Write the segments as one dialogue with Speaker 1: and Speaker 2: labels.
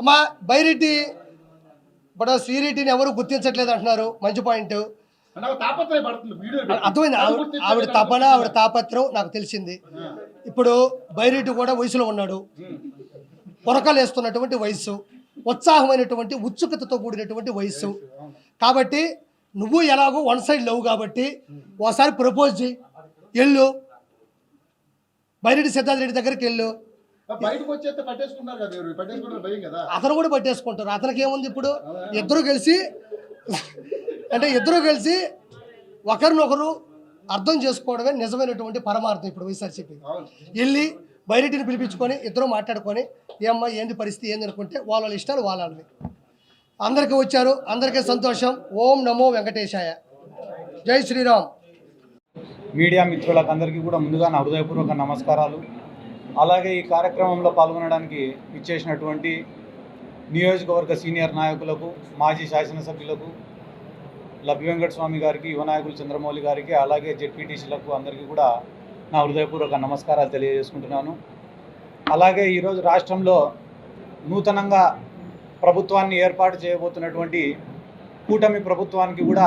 Speaker 1: అమ్మా బైరెడ్డి ఇప్పుడు శ్రీరెడ్డిని ఎవరు గుర్తించట్లేదు అంటున్నారు. మంచి పాయింట్. అర్థమైంది. ఆవిడ తపన, ఆవిడ తాపత్రం నాకు తెలిసింది. ఇప్పుడు బైరెడ్డి కూడా వయసులో ఉన్నాడు, పొరకలు వేస్తున్నటువంటి వయసు, ఉత్సాహమైనటువంటి ఉత్సుకతతో కూడినటువంటి వయసు. కాబట్టి నువ్వు ఎలాగో వన్ సైడ్ లవ్ కాబట్టి ఒకసారి ప్రపోజ్ చేయి, వెళ్ళు బైరెడ్డి సిద్ధార్థ రెడ్డి దగ్గరికి వెళ్ళు. అతను కూడా పట్టేసుకుంటారు. అతనికి ఏముంది ఇప్పుడు, ఇద్దరు కలిసి ఒకరినొకరు అర్థం చేసుకోవడమే నిజమైనటువంటి పరమార్థం. ఇప్పుడు వైఎస్ఆర్సీపీ వెళ్ళి బైరెడ్డిని పిలిపించుకొని ఇద్దరు మాట్లాడుకొని ఏమ్మా ఏంది పరిస్థితి ఏంది అనుకుంటే వాళ్ళ ఇష్టాలు వాళ్ళవి. అందరికీ వచ్చారు, అందరికీ సంతోషం. ఓం నమో వెంకటేశాయ. జై శ్రీరామ్.
Speaker 2: మీడియా మిత్రులకు అందరికీ కూడా ముందుగా నా హృదయపూర్వక నమస్కారాలు. అలాగే ఈ కార్యక్రమంలో పాల్గొనడానికి ఇచ్చేసినటువంటి నియోజకవర్గ సీనియర్ నాయకులకు, మాజీ శాసనసభ్యులకు, లబ్బి వెంకటస్వామి గారికి, యువ నాయకులు చంద్రమౌళి గారికి, అలాగే జెడ్పీటీసీలకు అందరికీ కూడా నా హృదయపూర్వక నమస్కారాలు తెలియజేసుకుంటున్నాను. అలాగే ఈరోజు రాష్ట్రంలో నూతనంగా ప్రభుత్వాన్ని ఏర్పాటు చేయబోతున్నటువంటి కూటమి ప్రభుత్వానికి కూడా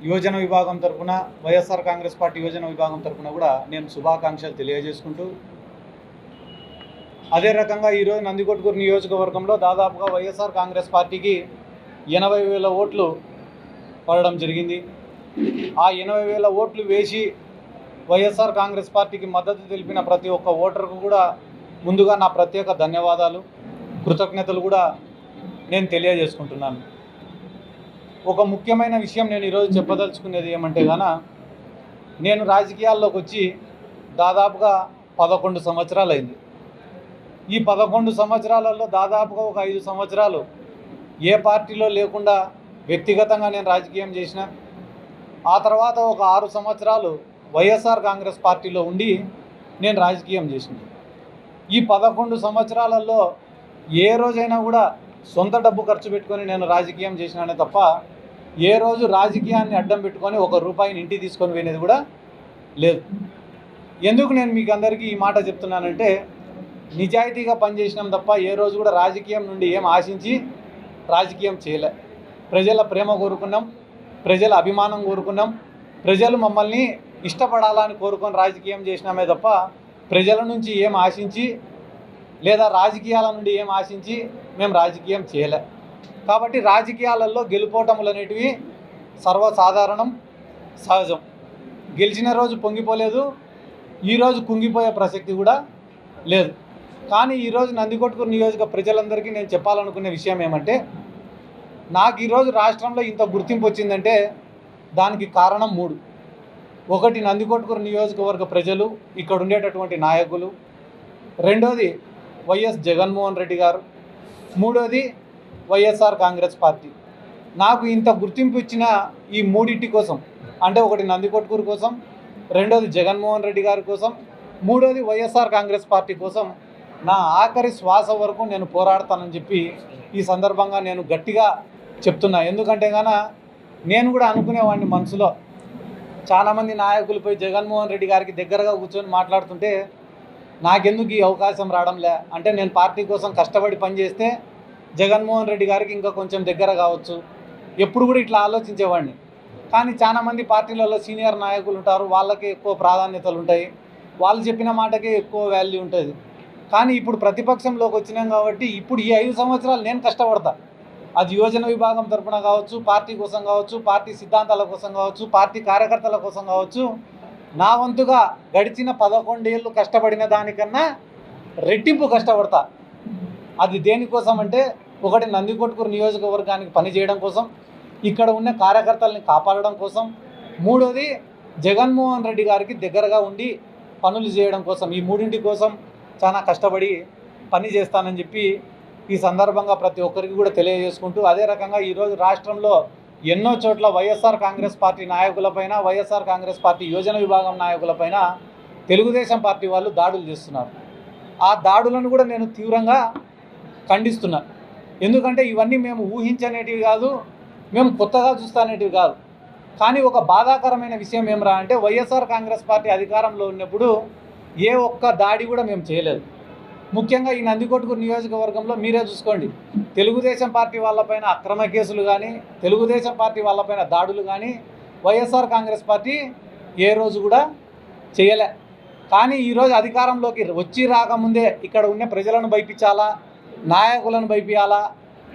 Speaker 2: యువజన విభాగం తరఫున, వైఎస్ఆర్ కాంగ్రెస్ పార్టీ యువజన విభాగం తరఫున కూడా నేను శుభాకాంక్షలు తెలియజేసుకుంటూ, అదే రకంగా ఈరోజు నందికొట్కూరు నియోజకవర్గంలో దాదాపుగా వైఎస్ఆర్ కాంగ్రెస్ పార్టీకి 80,000 ఓట్లు పడడం జరిగింది. ఆ 80,000 ఓట్లు వేసి వైఎస్ఆర్ కాంగ్రెస్ పార్టీకి మద్దతు తెలిపిన ప్రతి ఒక్క ఓటర్కు కూడా ముందుగా నా ప్రత్యేక ధన్యవాదాలు, కృతజ్ఞతలు కూడా నేను తెలియజేసుకుంటున్నాను. ఒక ముఖ్యమైన విషయం నేను ఈరోజు చెప్పదలుచుకునేది ఏమంటే గాన, నేను రాజకీయాల్లోకి వచ్చి దాదాపుగా 11 సంవత్సరాలు అయింది. ఈ 11 సంవత్సరాలలో దాదాపుగా ఒక 5 సంవత్సరాలు ఏ పార్టీలో లేకుండా వ్యక్తిగతంగా నేను రాజకీయం చేసిన, ఆ తర్వాత ఒక 6 సంవత్సరాలు వైఎస్ఆర్ కాంగ్రెస్ పార్టీలో ఉండి నేను రాజకీయం చేసిన. ఈ 11 సంవత్సరాలలో ఏ రోజైనా కూడా సొంత డబ్బు ఖర్చు పెట్టుకొని నేను రాజకీయం చేసినానే తప్ప ఏ రోజు రాజకీయాన్ని అడ్డం పెట్టుకొని 1 రూపాయిని ఇంటికి తీసుకొని పోయినది కూడా లేదు. ఎందుకు నేను మీకు అందరికీ ఈ మాట చెప్తున్నానంటే, నిజాయితీగా పనిచేసినాం తప్ప ఏ రోజు కూడా రాజకీయం నుండి ఏం ఆశించి రాజకీయం చేయలే. ప్రజల ప్రేమ కోరుకున్నాం, ప్రజల అభిమానం కోరుకున్నాం, ప్రజలు మమ్మల్ని ఇష్టపడాలని కోరుకొని రాజకీయం చేసినామే తప్ప ప్రజల నుంచి ఏం ఆశించి లేదా రాజకీయాల నుండి ఏం ఆశించి మేము రాజకీయం చేయలే. కాబట్టి రాజకీయాలలో గెలుపోటములు అనేటివి సర్వసాధారణం, సహజం. గెలిచిన రోజు పొంగిపోలేదు, ఈరోజు కుంగిపోయే ప్రసక్తి కూడా లేదు. కానీ ఈరోజు నందికొట్కూరు నియోజక ప్రజలందరికీ నేను చెప్పాలనుకునే విషయం ఏమంటే, నాకు ఈరోజు రాష్ట్రంలో ఇంత గుర్తింపు వచ్చిందంటే దానికి కారణం 3. ఒకటి నందికొట్కూరు నియోజకవర్గ ప్రజలు, ఇక్కడ ఉండేటటువంటి నాయకులు. రెండోది వైఎస్ జగన్మోహన్ రెడ్డి గారు. మూడోది వైఎస్ఆర్ కాంగ్రెస్ పార్టీ. నాకు ఇంత గుర్తింపు ఇచ్చిన ఈ 3 కోసం, అంటే ఒకటి నందికొట్కూరు కోసం, రెండోది జగన్మోహన్ రెడ్డి గారి కోసం, మూడోది వైఎస్ఆర్ కాంగ్రెస్ పార్టీ కోసం నా ఆఖరి శ్వాస వరకు నేను పోరాడతానని చెప్పి ఈ సందర్భంగా నేను గట్టిగా చెప్తున్నా. ఎందుకంటే నేను కూడా అనుకునేవాడిని మనసులో, చాలామంది నాయకులపై జగన్మోహన్ రెడ్డి గారికి దగ్గరగా కూర్చొని మాట్లాడుతుంటే నాకెందుకు ఈ అవకాశం రావడంలే, అంటే నేను పార్టీ కోసం కష్టపడి పనిచేస్తే జగన్మోహన్ రెడ్డి గారికి ఇంకా కొంచెం దగ్గర కావచ్చు, ఎప్పుడు కూడా ఇట్లా ఆలోచించేవాడిని. కానీ చాలామంది పార్టీలలో సీనియర్ నాయకులు ఉంటారు, వాళ్ళకి ఎక్కువ ప్రాధాన్యతలు ఉంటాయి, వాళ్ళు చెప్పిన మాటకే ఎక్కువ వాల్యూ ఉంటుంది. కానీ ఇప్పుడు ప్రతిపక్షంలోకి వచ్చినాం కాబట్టి ఇప్పుడు ఈ 5 సంవత్సరాలు నేను కష్టపడతా. అది యోజన విభాగం తరఫున కావచ్చు, పార్టీ కోసం కావచ్చు, పార్టీ సిద్ధాంతాల కోసం కావచ్చు, పార్టీ కార్యకర్తల కోసం కావచ్చు, నా వంతుగా గడిచిన 11 ఏళ్ళు కష్టపడిన దానికన్నా రెట్టింపు కష్టపడతా. అది దేనికోసం అంటే, ఒకటి నందికొట్కూరు నియోజకవర్గానికి పనిచేయడం కోసం, ఇక్కడ ఉన్న కార్యకర్తల్ని కాపాడడం కోసం, మూడోది జగన్మోహన్ రెడ్డి గారికి దగ్గరగా ఉండి పనులు చేయడం కోసం. ఈ 3 కోసం చాలా కష్టపడి పని చేస్తానని చెప్పి ఈ సందర్భంగా ప్రతి ఒక్కరికి కూడా తెలియజేసుకుంటూ, అదే రకంగా ఈరోజు రాష్ట్రంలో ఎన్నో చోట్ల వైఎస్ఆర్ కాంగ్రెస్ పార్టీ నాయకులపైన, వైఎస్ఆర్ కాంగ్రెస్ పార్టీ యోజన విభాగం నాయకులపైన తెలుగుదేశం పార్టీ వాళ్ళు దాడులు చేస్తున్నారు. ఆ దాడులను కూడా నేను తీవ్రంగా ఖండిస్తున్నా. ఎందుకంటే ఇవన్నీ మేము ఊహించనేటివి కాదు, మేము కొత్తగా చూస్తానేటివి కాదు. కానీ ఒక బాధాకరమైన విషయం ఏమరా అంటే వైఎస్ఆర్ కాంగ్రెస్ పార్టీ అధికారంలో ఉన్నప్పుడు ఏ ఒక్క దాడి కూడా మేము చేయలేదు. ముఖ్యంగా ఈ నందికొట్కూరు నియోజకవర్గంలో మీరే చూసుకోండి, తెలుగుదేశం పార్టీ వాళ్ళపైన అక్రమ కేసులు కానీ, తెలుగుదేశం పార్టీ వాళ్ళపైన దాడులు కానీ వైఎస్ఆర్ కాంగ్రెస్ పార్టీ ఏ రోజు కూడా చేయలే. కానీ ఈరోజు అధికారంలోకి వచ్చి రాకముందే ఇక్కడ ఉన్న ప్రజలను భయపించాలా, నాయకులను భయపియాలా,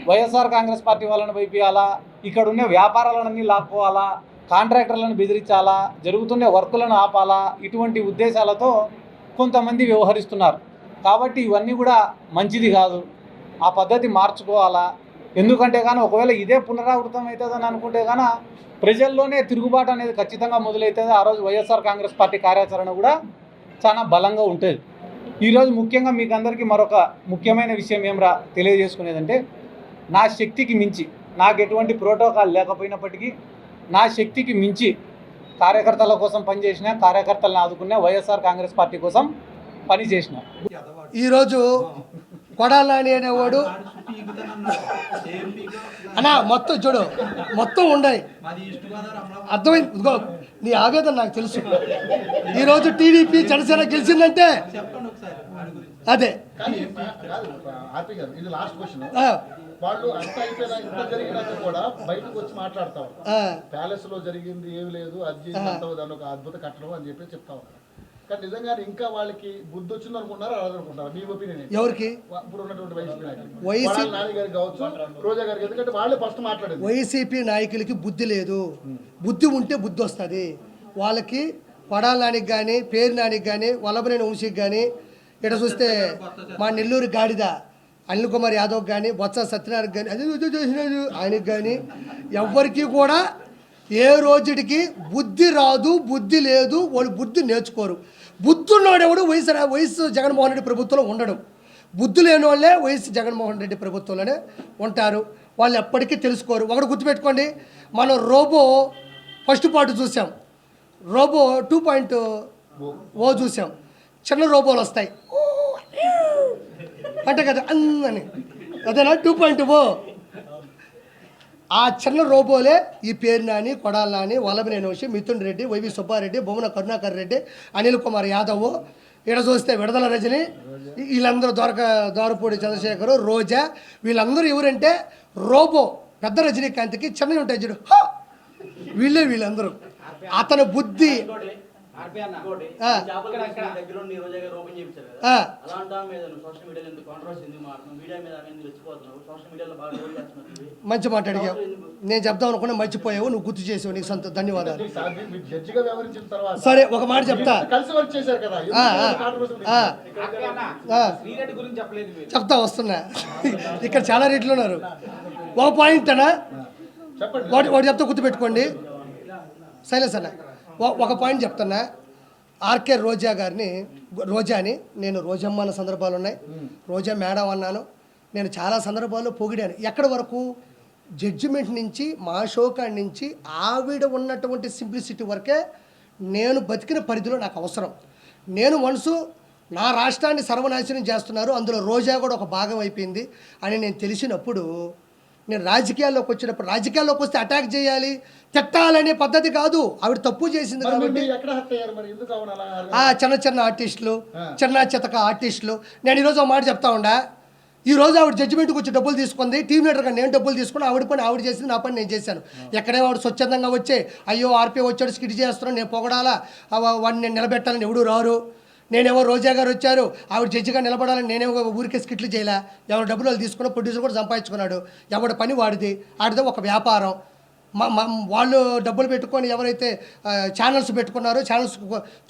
Speaker 2: వైఎస్ఆర్ కాంగ్రెస్ పార్టీ వాళ్ళని భయపియాలా, ఇక్కడ ఉన్న వ్యాపారాలన్నీ లాక్కోవాలా, కాంట్రాక్టర్లను బెదిరించాలా, జరుగుతున్న వర్కులను ఆపాలా, ఇటువంటి ఉద్దేశాలతో కొంతమంది వ్యవహరిస్తున్నారు. కాబట్టి ఇవన్నీ కూడా మంచిది కాదు. ఆ పద్ధతి మార్చుకోవాలా. ఎందుకంటే కానీ ఒకవేళ ఇదే పునరావృతం అవుతుందని అనుకుంటే కానీ ప్రజల్లోనే తిరుగుబాటు అనేది ఖచ్చితంగా మొదలవుతుంది. ఆ రోజు వైఎస్ఆర్ కాంగ్రెస్ పార్టీ కార్యాచరణ కూడా చాలా బలంగా ఉంటుంది. ఈరోజు ముఖ్యంగా మీకు అందరికీ మరొక ముఖ్యమైన విషయం ఏమరా తెలియజేసుకునేదంటే, నా శక్తికి మించి, నాకు ఎటువంటి ప్రోటోకాల్ లేకపోయినప్పటికీ నా శక్తికి మించి కార్యకర్తల కోసం పనిచేసిన, కార్యకర్తలను ఆదుకునే వైఎస్ఆర్ కాంగ్రెస్ పార్టీ కోసం పనిచేసిన.
Speaker 1: ఈరోజు కొడాలని అనేవాడు అన్నా మొత్తం చూడు, మొత్తం ఉన్నాయి అర్థమైంది. ఇదిగో నీ ఆవేదన నాకు తెలుసు. ఈరోజు టీడీపీ జనసేన గెలిచిందంటే అదే
Speaker 3: వాళ్ళు అంతా అయిపోయినా ఇంత జరిగినాక కూడా బయటకు వచ్చి మాట్లాడతారు. ప్యాలెస్ లో జరిగింది ఏమి లేదు, అది దాని ఒక అద్భుత కట్టడం అని చెప్పి చెప్తా ఉన్నారు. కానీ నిజంగా ఇంకా వాళ్ళకి బుద్ధి వచ్చింది అనుకుంటారా అనుకుంటారా? మీ ఒపీనియన్ ఎవరికి? ఇప్పుడు ఉన్నటువంటి వైసీపీ నాయకులు కావచ్చు, రోజా గారికి, ఎందుకంటే వాళ్ళే ఫస్ట్ మాట్లాడేది.
Speaker 1: వైసీపీ నాయకులకి బుద్ధి లేదు. బుద్ధి ఉంటే బుద్ధి వస్తుంది వాళ్ళకి. పడాల నానికి కానీ, పేరు నానికి కానీ, వల్లభనేని వంశీకి కానీ, ఇక్కడ చూస్తే మా నెల్లూరు గాడిద అనిల్ కుమార్ యాదవ్ కానీ, బొత్స సత్యనారాయణ కానీ, అది చేసినది ఆయనకి కానీ, ఎవ్వరికి కూడా ఏ రోజుడికి బుద్ధి రాదు, బుద్ధి లేదు. వాళ్ళు బుద్ధి నేర్చుకోరు. బుద్ధి ఉన్నవాడెవడు వైఎస్ జగన్మోహన్ రెడ్డి ప్రభుత్వంలో ఉండడు. బుద్ధి లేని వాళ్ళే వైఎస్ జగన్మోహన్ రెడ్డి ప్రభుత్వంలోనే ఉంటారు. వాళ్ళు ఎప్పటికీ తెలుసుకోరు. ఒకటి గుర్తుపెట్టుకోండి, మనం రోబో ఫస్ట్ పార్ట్ చూసాం, రోబో 2.0 చూసాం. చిన్న రోబోలు వస్తాయి అంటే కదా అని, అదేనా 2.0. ఆ చిన్న రోబోలే ఈ పేరు నాని, కొడాల నాని, వల్లభనేని వంశీ, మిథున్ రెడ్డి, వైవి సుబ్బారెడ్డి, బొమ్మన కరుణాకర్ రెడ్డి, అనిల్ కుమార్ యాదవ్, ఇక్కడ చూస్తే విడుదల రజని, వీళ్ళందరూ దోరపూడి చంద్రశేఖరు, రోజా, వీళ్ళందరూ ఎవరంటే రోబో. పెద్ద రజనీకాంత్కి చిన్నవి ఉంటాయి చూడు, వీళ్ళందరూ. అతని బుద్ధి మంచి మాట అడిగావు. నేను చెప్దాం అనుకున్నా, మర్చిపోయావు, నువ్వు గుర్తు చేసావు, నీకు సంత ధన్యవాదాలు. సరే ఒక మాట చెప్తా, చెప్తా వస్తున్నా. ఇక్కడ చాలా రేట్లు ఉన్నారు. ఒక పాయింట్ అన్నా వాడు చెప్తా, గుర్తుపెట్టుకోండి. శైలేష్ అన్న ఒక పాయింట్ చెప్తున్నా. ఆర్కే రోజాని నేను రోజమ్మ అన్న సందర్భాలు ఉన్నాయి, రోజా మేడం అన్నాను. నేను చాలా సందర్భాల్లో పొగిడాను. ఎక్కడి వరకు జడ్జిమెంట్ నుంచి, మా షోకాడి నుంచి ఆవిడ ఉన్నటువంటి సింప్లిసిటీ వరకే నేను బతికిన పరిధిలో నాకు అవసరం. నేను మనసు నా రాష్ట్రాన్ని సర్వనాశనం చేస్తున్నారు, అందులో రోజా కూడా ఒక భాగం అయిపోయింది అని నేను తెలిసినప్పుడు, నేను రాజకీయాల్లోకి వచ్చినప్పుడు, రాజకీయాల్లోకి వస్తే అటాక్ చేయాలి, తిట్టాలనే పద్ధతి కాదు. ఆవిడ తప్పు చేసింది కాబట్టి చిన్న ఆర్టిస్టులు, చిన్న చితక ఆర్టిస్టులు. నేను ఈరోజు ఒక మాట చెప్తా ఉండా, ఈరోజు ఆవిడ జడ్జిమెంట్కి వచ్చి డబ్బులు తీసుకుంది, టీం లీడర్గా నేను డబ్బులు తీసుకుని, ఆవిడ పని ఆవిడ చేసింది, నా పని నేను చేశాను. ఎక్కడే వాడు స్వచ్ఛందంగా వచ్చే అయ్యో ఆర్పీ వచ్చాడు స్కిట్ చేస్తున్నాను, నేను పొగడాలా, వాడిని నేను నిలబెట్టాలని ఎవడు రారు. నేనేమో రోజా గారు వచ్చారు, ఆవిడ జడ్జిగా నిలబడాలని నేనేమో ఊరికే స్కిట్లు చేయలే. ఎవరు డబ్బులు వాళ్ళు తీసుకున్న, ప్రొడ్యూసర్ కూడా సంపాదించుకున్నాడు. ఎవరి పని వాడిది, ఆడితే ఒక వ్యాపారం. వాళ్ళు డబ్బులు పెట్టుకొని ఎవరైతే ఛానల్స్ పెట్టుకున్నారో, ఛానల్స్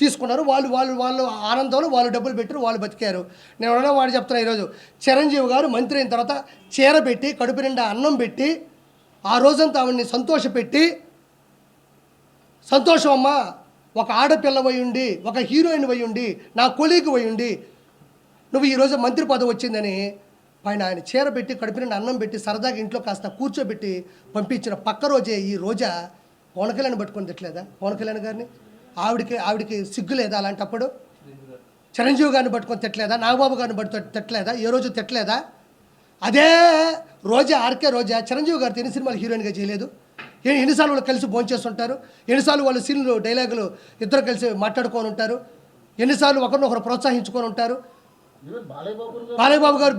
Speaker 1: తీసుకున్నారో వాళ్ళు ఆనందంలో వాళ్ళు డబ్బులు పెట్టారు, వాళ్ళు బతికారు. నేను ఎవరైనా వాడు చెప్తున్నా, ఈరోజు చిరంజీవి గారు మంత్రి అయిన తర్వాత చీర పెట్టి, కడుపు నిండా అన్నం పెట్టి, ఆ రోజంతా ఆవిడని సంతోషపెట్టి, సంతోషం అమ్మా, ఒక ఆడపిల్ల ఉండి, ఒక హీరోయిన్ ఉండి, నా కొలీగ్ ఉండి, నువ్వు ఈరోజు మంత్రి పదవి వచ్చిందని పైన ఆయన చీర పెట్టి, కడుపు నిండా అన్నం పెట్టి, సరదాగా ఇంట్లో కాస్త కూర్చోబెట్టి పంపించిన పక్క రోజే ఈ రోజా పవన్ కళ్యాణ్ పట్టుకొని తిట్టలేదా? పవన్ కళ్యాణ్ గారిని ఆవిడికి సిగ్గు లేదా? అలాంటప్పుడు చిరంజీవి గారిని పట్టుకొని తిట్టలేదా? నాగబాబు గారిని పట్టుకొని తిట్టలేదా? ఏ రోజు తిట్టలేదా? అదే రోజా, ఆర్కే రోజా చిరంజీవి గారితో ఎన్ని సినిమాలు హీరోయిన్గా చేయలేదు? ఎన్నిసార్లు వాళ్ళు కలిసి భోంచేస్తుంటారు, ఎన్నిసార్లు వాళ్ళు సీన్లు డైలాగులు ఇద్దరు కలిసి మాట్లాడుకొని ఉంటారు, ఎన్నిసార్లు ఒకరినొకరు ప్రోత్సహించుకొని ఉంటారు.
Speaker 3: ఈవెన్ బాలయ్య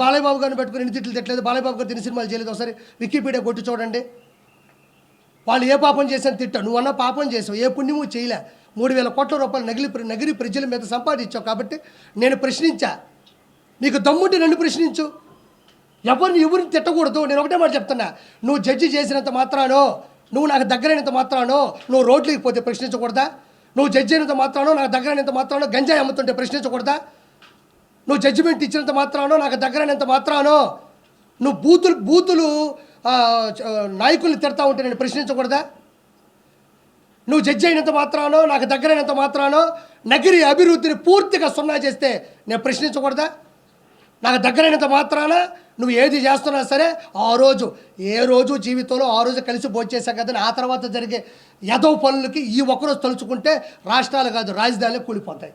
Speaker 1: బాలయ్యబాబు గారిని పెట్టుకుని ఎన్ని తిట్లు తిట్టలేదు. బాలయ్యబాబు గారు ఎన్ని సినిమాలు చేయలేదు. ఒకసారి వికీపీడియా కొట్టి చూడండి. వాళ్ళు ఏ పాపం చేశాను తిట్టా, నువ్వన్నా పాపం చేసావు, ఏ పుణ్యము చేయలే. 3,000 కోట్ల రూపాయలు నగిరి ప్రజల మీద సంపాదించావు. కాబట్టి నేను ప్రశ్నించా. నీకు దమ్ముంటే నన్ను ప్రశ్నించు. ఎవరిని తిట్టకూడదు. నేను ఒకటే మాట చెప్తున్నా, నువ్వు జడ్జి చేసినంత మాత్రానో, నువ్వు నాకు దగ్గరైనంత మాత్రానో నువ్వు రోడ్లకి పోతే ప్రశ్నించకూడదా? నువ్వు జడ్జి అయినంత మాత్రానో, నాకు దగ్గరైనంత మాత్రానో గంజాయి అమ్ముతుంటే ప్రశ్నించకూడదా? నువ్వు జడ్జిమెంట్ ఇచ్చినంత మాత్రానో, నాకు దగ్గరైనంత మాత్రానో నువ్వు బూతులు నాయకుల్ని తిడతా ఉంటే నేను ప్రశ్నించకూడదా? నువ్వు జడ్జి అయినంత మాత్రానో, నాకు దగ్గరైనంత మాత్రానో నగిరి అభివృద్ధిని పూర్తిగా సున్నా చేస్తే నేను ప్రశ్నించకూడదా? నాకు దగ్గరైనంత మాత్రాన నువ్వు ఏది చేస్తున్నా సరే ఏ రోజు జీవితంలో ఆ రోజు కలిసి భోంచేసా కదా, ఆ తర్వాత జరిగే యదవ పనులకి ఈ ఒక్కరోజు తలుచుకుంటే రాష్ట్రాలు కాదు రాజధానులు కూలిపోతాయి.